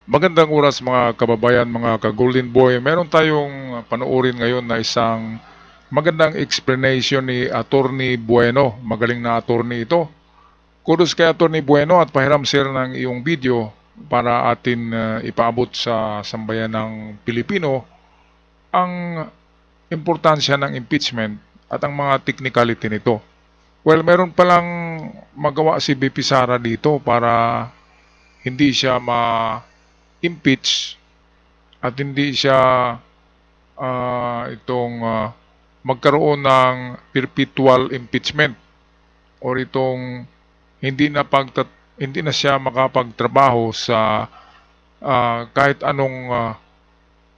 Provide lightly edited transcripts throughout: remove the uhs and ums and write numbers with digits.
Magandang oras mga kababayan, mga ka-Golden Boy. Meron tayong panoorin ngayon na isang magandang explanation ni Attorney Bueno. Magaling na attorney ito. Kudos kay Attorney Bueno at pahiram share ng iyong video para atin ipaabot sa sambayan ng Pilipino ang importansya ng impeachment at ang mga technicality nito. Well, meron palang magawa si BP Sara dito para hindi siya ma-impeach at hindi siya magkaroon ng perpetual impeachment or itong hindi na siya makapagtrabaho sa kahit anong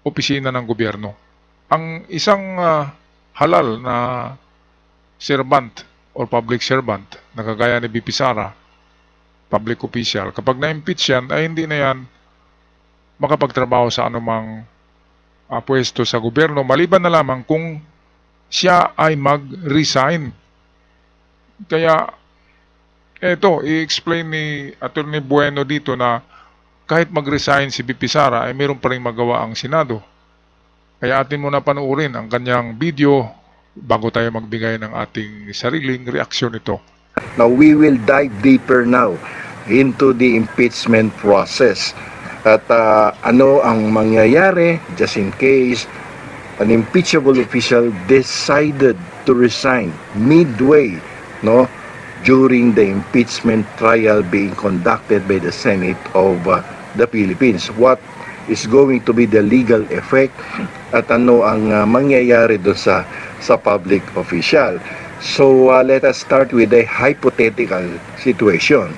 opisina ng gobyerno. Ang isang halal na servant or public servant na kagaya ni BP Sara, public official, kapag na-impeach yan, ay hindi na yan makapagtrabaho sa anumang pwesto sa gobyerno, maliban na lamang kung siya ay mag-resign. Kaya, eto, i-explain ni Atty. Bueno dito na kahit mag-resign si BP Sara, ay mayroon pa rin magawa ang Senado. Kaya atin muna panuorin ang kanyang video bago tayo magbigay ng ating sariling reaksyon ito. Now, we will dive deeper now into the impeachment process. At ano ang mangyayari just in case an impeachable official decided to resign midway, no, during the impeachment trial being conducted by the Senate of the Philippines. What is going to be the legal effect at ano ang mangyayari doon sa public official. So let us start with a hypothetical situation.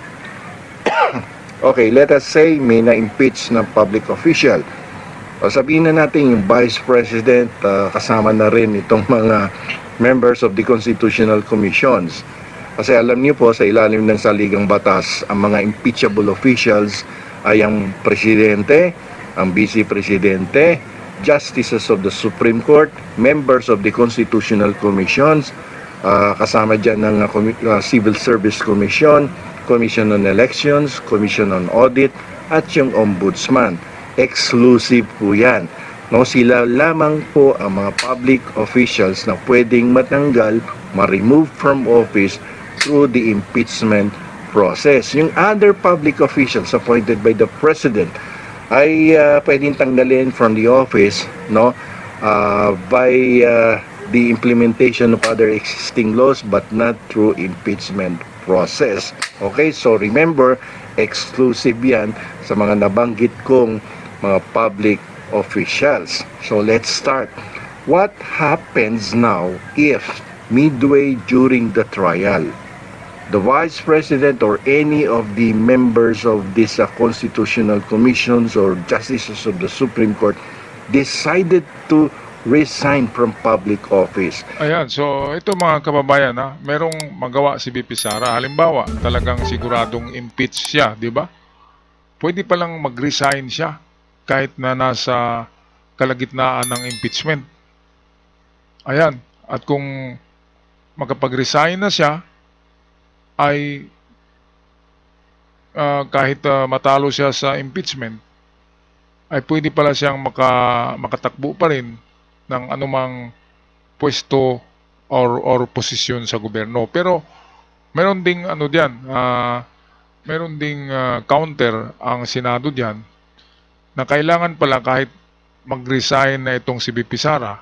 Okay, let us say may na-impeach na public official. O sabihin na natin yung Vice President, kasama na rin itong mga members of the Constitutional Commissions. Kasi alam niyo po, sa ilalim ng saligang batas, ang mga impeachable officials ay ang Presidente, ang Vice Presidente, Justices of the Supreme Court, members of the Constitutional Commissions, kasama dyan ng Civil Service Commission, Commission on Elections, Commission on Audit, at yung Ombudsman. Exclusive po yan. No, sila lamang po ang mga public officials na pwedeng matanggal, ma-remove from office through the impeachment process. Yung other public officials appointed by the President ay pwedeng tanggalin from the office, no, by the implementation of other existing laws but not through impeachment process. Okay, so remember, exclusive yan sa mga nabanggit kong mga public officials. So let's start. What happens now if midway during the trial, the Vice President or any of the members of these constitutional commissions or justices of the Supreme Court decided to resign from public office? Ayan, so ito mga kababayan, merong magawa si BP Sara. Halimbawa, talagang siguradong impeach siya, di ba? Pwede palang mag-resign siya kahit na nasa kalagitnaan ng impeachment. Ayan, at kung makapag-resign na siya, ay kahit matalo siya sa impeachment, ay pwede pala siyang makatakbo pa rin ng anumang pwesto or posisyon sa gobyerno. Pero meron ding counter ang Senado diyan na kailangan pala kahit mag-resign na itong si BP Sara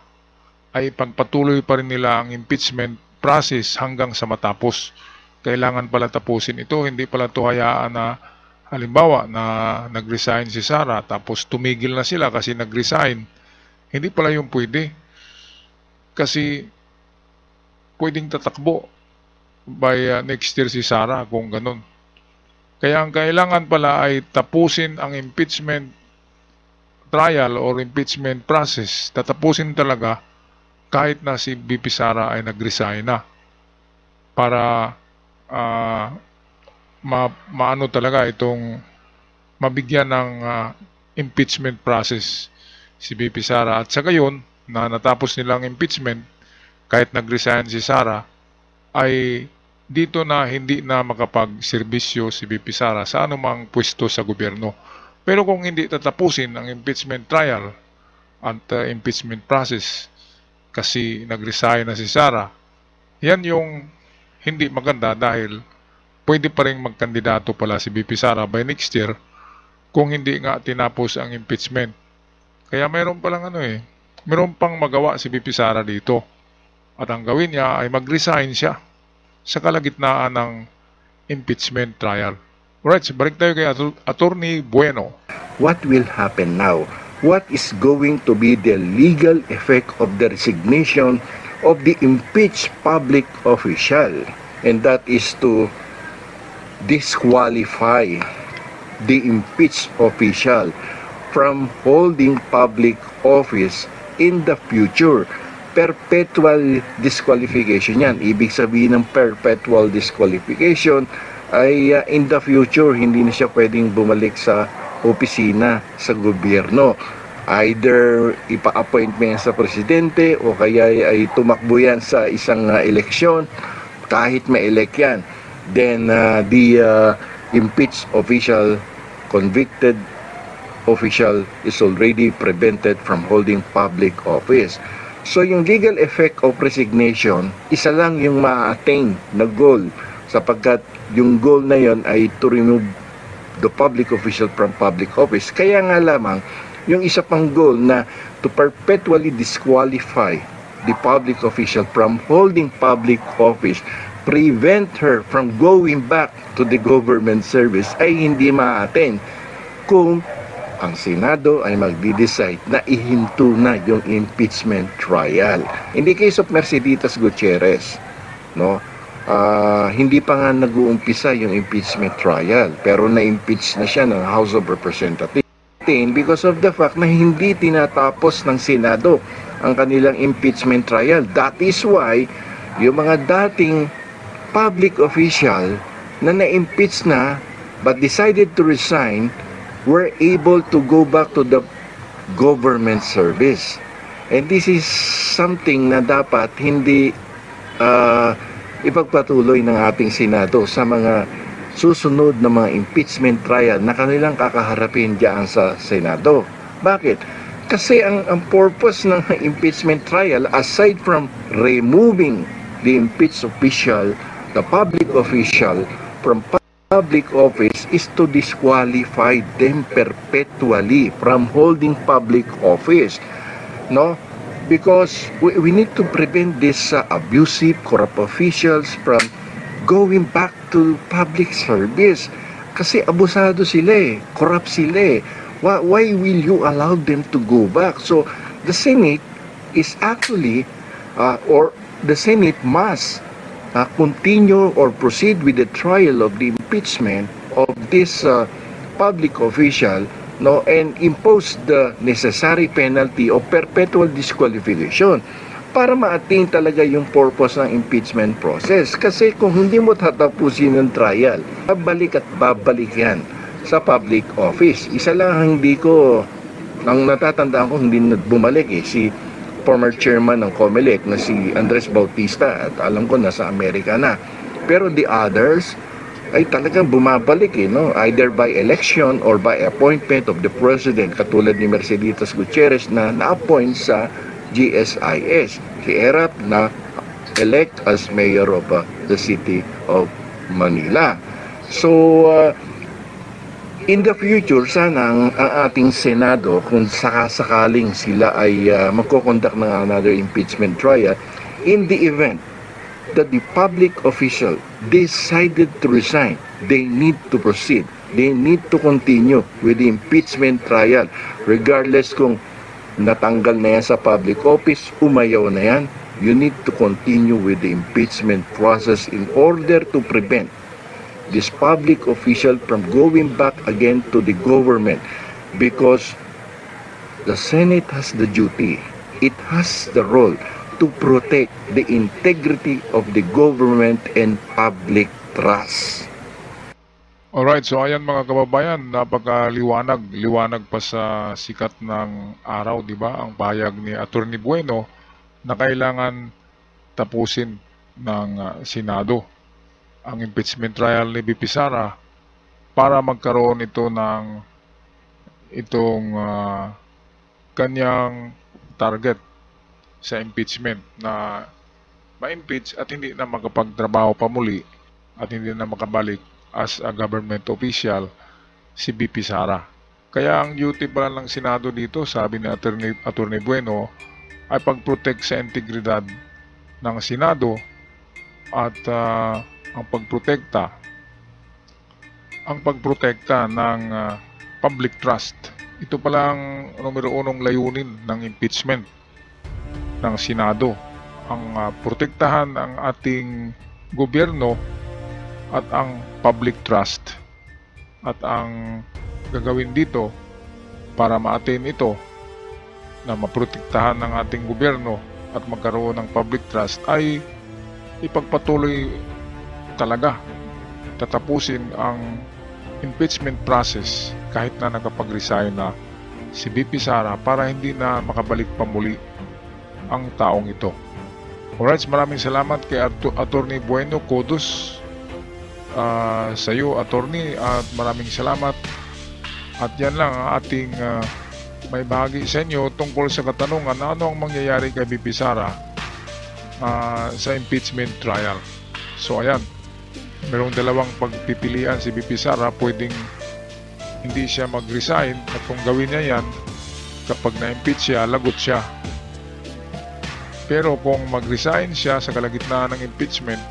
ay pagpatuloy pa rin nila ang impeachment process hanggang sa matapos. Kailangan pala tapusin ito, hindi pala ito hayaan na halimbawa na nag-resign si Sara tapos tumigil na sila kasi nag-resign. Hindi pala yung pwede. Kasi pwedeng tatakbo by next year si Sara kung ganun. Kaya ang kailangan pala ay tapusin ang impeachment trial or impeachment process. Tatapusin talaga kahit na si BP Sara ay nag-resign na. Para maano talaga itong mabigyan ng impeachment process si BP Sara. At sa gayon, na natapos nilang impeachment, kahit nag-resign si Sara, ay dito na hindi na makapagserbisyo si BP Sara sa anumang pwesto sa gobyerno. Pero kung hindi tatapusin ang impeachment trial at impeachment process kasi nag-resign na si Sara, yan yung hindi maganda dahil pwede pa rin magkandidato pala si BP Sara by next year kung hindi nga tinapos ang impeachment. Kaya mayroon palang mayroon pang magawa si BP Sara dito. At ang gawin niya ay mag-resign siya sa kalagitnaan ng impeachment trial. Alright, so balik tayo kay Attorney Bueno. What will happen now? What is going to be the legal effect of the resignation of the impeached public official? And that is to disqualify the impeached official from holding public office in the future. Perpetual disqualification yan. Ibig sabihin ng perpetual disqualification ay in the future hindi na siya pwedeng bumalik sa opisina sa gobyerno. Either ipa-appointment sa presidente o kaya ay tumakbo yan sa isang eleksyon kahit ma-elect yan. Then the impeached official, convicted official is already prevented from holding public office. So yung legal effect of resignation, isa lang yung ma-attain na goal sapagkat yung goal na yon ay to remove the public official from public office. Kaya nga lamang, yung isa pang goal na to perpetually disqualify the public official from holding public office, prevent her from going back to the government service ay hindi ma-attain kung ang Senado ay magdi-decide na ihinto na yung impeachment trial. In the case of Merceditas Gutierrez, no, hindi pa nga nag-uumpisa yung impeachment trial, pero na-impeach na siya ng House of Representatives because of the fact na hindi tinatapos ng Senado ang kanilang impeachment trial. That is why yung mga dating public official na na-impeach na but decided to resign were able to go back to the government service. And this is something na dapat hindi ipagpatuloy ng ating Senado sa mga susunod na mga impeachment trial na kanilang kakaharapin diyan sa Senado. Bakit? Kasi ang purpose ng impeachment trial, aside from removing the impeached official, the public official from public office, is to disqualify them perpetually from holding public office, no? Because we need to prevent these abusive, corrupt officials from going back to public service. Kasi abusado sila corrupt sila Why will you allow them to go back? So the Senate is actually or the Senate must continue or proceed with the trial of the impeachment of this public official, no, and impose the necessary penalty of perpetual disqualification para ma-attain talaga yung purpose ng impeachment process. Kasi kung hindi mo tatapusin ng trial, babalik at babalik yan sa public office. Isa lang ang natatandaan ko hindi bumalik si former chairman ng COMELEC na si Andres Bautista, at alam ko nasa Amerika na. Pero the others ay talagang bumabalik no? Either by election or by appointment of the president, katulad ni Merceditas Gutierrez na na-appoint sa GSIS. Si Erap na elect as mayor of the city of Manila. So in the future, sana ang ating Senado, kung sakasakaling sila ay magkoconduct ng another impeachment trial, in the event that the public official decided to resign, they need to proceed. They need to continue with the impeachment trial. Regardless kung natanggal na yan sa public office, umayaw na yan, you need to continue with the impeachment process in order to prevent this public official from going back again to the government, because the Senate has the duty, it has the role to protect the integrity of the government and public trust. Alright, so ayan mga kababayan, liwanag pa sa sikat ng araw, di ba? Ang pahayag ni Attorney Bueno na kailangan tapusin ng Senado ang impeachment trial ni BP Sara para magkaroon ito ng itong kanyang target sa impeachment na ma-impeach at hindi na makapagtrabaho pa muli at hindi na makabalik as a government official si BP Sara. Kaya ang duty pala ng Senado dito, sabi ni Attorney Bueno, ay pag-protect sa integridad ng Senado at ang pagprotekta ng public trust. Ito pala ang numero unong layunin ng impeachment ng Senado, ang protektahan ang ating gobyerno at ang public trust. At ang gagawin dito para ma-attain ito na maprotektahan ng ating gobyerno at magkaroon ng public trust ay ipagpatuloy talaga, tatapusin ang impeachment process kahit na nakapag-resign na si BP Sara para hindi na makabalik pa muli ang taong ito. Alright, maraming salamat kay Attorney Bueno. Kudos sa iyo, Attorney, at maraming salamat. At yan lang ang ating may bahagi sa inyo tungkol sa katanungan na ano ang mangyayari kay BP Sara sa impeachment trial. So ayan, merong dalawang pagpipilian si BP Sara. Pwedeng hindi siya mag-resign, at kung gawin niya yan, kapag na-impeach siya, lagot siya. Pero kung mag-resign siya sa kalagitnaan ng impeachment,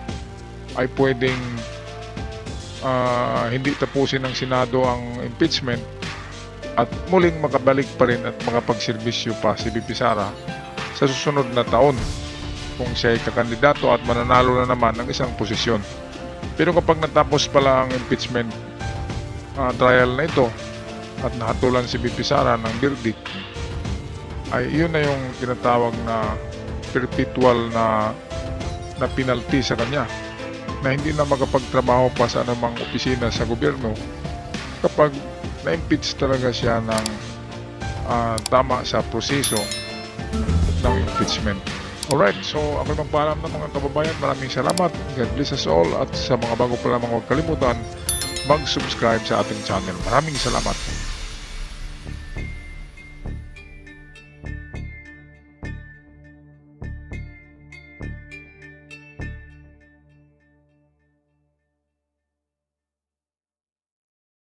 ay pwedeng hindi tapusin ng Senado ang impeachment at muling makabalik pa rin at makapagserbisyo pa si BP Sara sa susunod na taon kung siya ay kakandidato at mananalo na naman ng isang posisyon. Pero kapag natapos pala ang impeachment trial na ito at nahatulan si BP Sara ng verdict, ay yun na yung tinatawag na perpetual na penalty sa kanya, na hindi na makapagtrabaho pa sa anumang opisina sa gobyerno kapag na-impeach talaga siya ng tama sa proseso ng impeachment. Alright, so ako magpaalam ng mga kababayan. Maraming salamat. God bless us all. At sa mga bago pa lamang, huwag kalimutan mag-subscribe sa ating channel. Maraming salamat.